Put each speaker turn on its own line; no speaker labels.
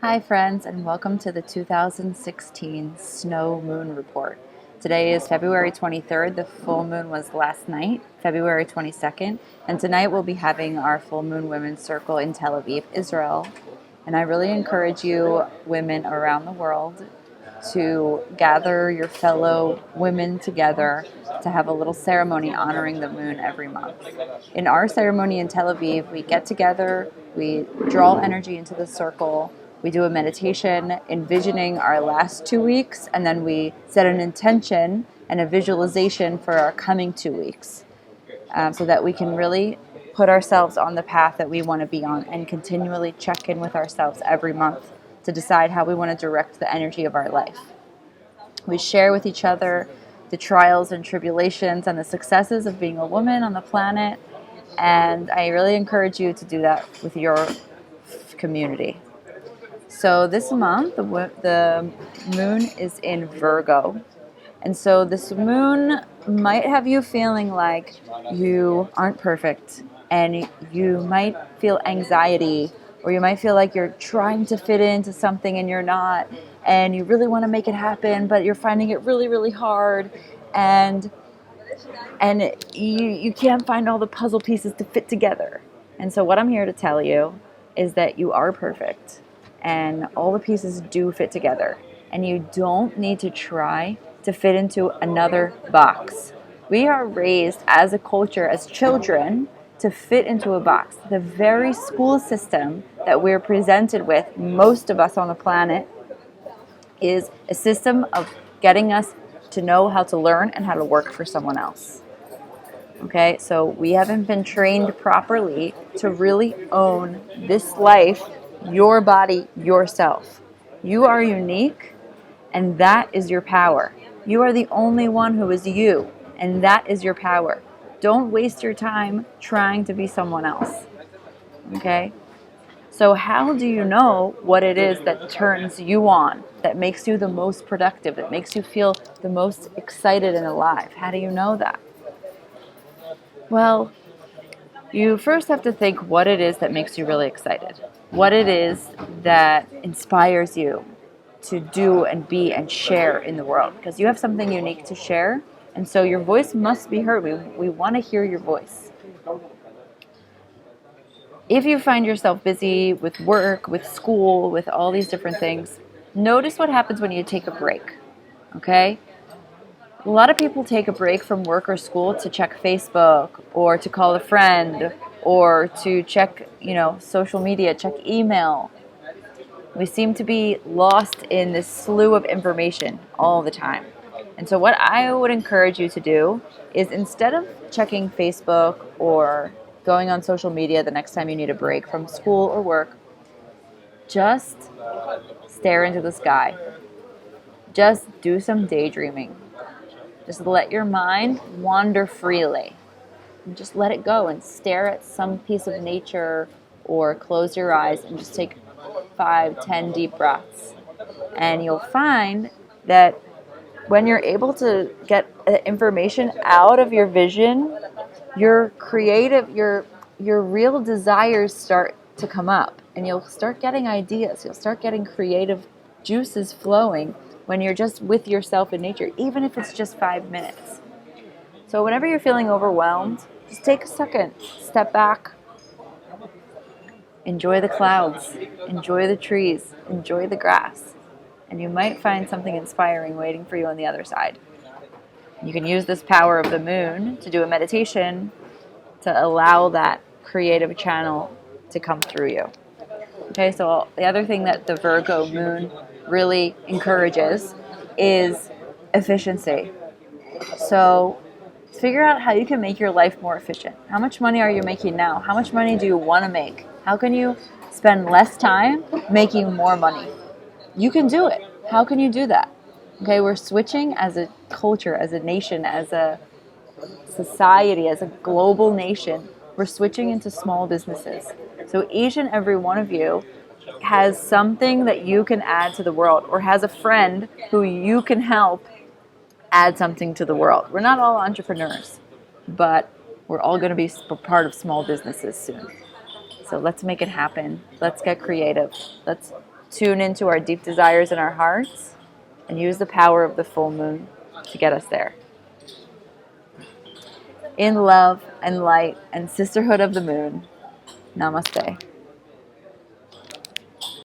Hi friends, and welcome to the 2016 Snow Moon Report. Today is February 23rd. The full moon was last night, February 22nd, and tonight we'll be having our full moon women's circle in Tel Aviv, Israel. And I really encourage you, women around the world, to gather your fellow women together to have a little ceremony honoring the moon every month. In our ceremony in Tel Aviv, we get together, we draw energy into the circle, we do a meditation envisioning our last 2 weeks, and then we set an intention and a visualization for our coming 2 weeks, so that we can really put ourselves on the path that we want to be on and continually check in with ourselves every month to decide how we want to direct the energy of our life. We share with each other the trials and tribulations and the successes of being a woman on the planet, and I really encourage you to do that with your community. So this month, the moon is in Virgo, and so this moon might have you feeling like you aren't perfect, and you might feel anxiety, or you might feel like you're trying to fit into something and you're not, and you really want to make it happen, but you're finding it really, really hard, and you can't find all the puzzle pieces to fit together. And so what I'm here to tell you is that you are perfect, and all the pieces do fit together, and you don't need to try to fit into another box. We are raised as a culture, as children, to fit into a box. The very school system that we're presented with, most of us on the planet, is a system of getting us to know how to learn and how to work for someone else. Okay, so we haven't been trained properly to really own this life, your body, yourself. You are unique, and that is your power. You are the only one who is you, and that is your power. Don't waste your time trying to be someone else. Okay? So how do you know what it is that turns you on, that makes you the most productive, that makes you feel the most excited and alive? How do you know that? Well, you first have to think what it is that makes you really excited. What it is that inspires you to do and be and share in the world. Because you have something unique to share, and so your voice must be heard. We want to hear your voice. If you find yourself busy with work, with school, with all these different things, notice what happens when you take a break. Okay? A lot of people take a break from work or school to check Facebook, or to call a friend, or to check, social media, check email. We seem to be lost in this slew of information all the time. And so what I would encourage you to do is, instead of checking Facebook or going on social media the next time you need a break from school or work, just stare into the sky. Just do some daydreaming. Just let your mind wander freely. And just let it go and stare at some piece of nature, or close your eyes and just take 5-10 deep breaths. And you'll find that when you're able to get information out of your vision, your creative, your real desires start to come up, and you'll start getting ideas. You'll start getting creative juices flowing when you're just with yourself in nature, even if it's just 5 minutes. So whenever you're feeling overwhelmed, just take a second, step back, enjoy the clouds, enjoy the trees, enjoy the grass, and you might find something inspiring waiting for you on the other side. You can use this power of the moon to do a meditation to allow that creative channel to come through you. Okay, so the other thing that the Virgo moon really encourages is efficiency. So figure out how you can make your life more efficient. How much money are you making now? How much money do you want to make? How can you spend less time making more money? You can do it. How can you do that? Okay, we're switching as a culture, as a nation, as a society, as a global nation. We're switching into small businesses. So each and every one of you has something that you can add to the world, or has a friend who you can help add something to the world. We're not all entrepreneurs, but we're all going to be part of small businesses soon. So let's make it happen. Let's get creative. Let's tune into our deep desires in our hearts, and use the power of the full moon to get us there. In love and light and sisterhood of the moon, namaste.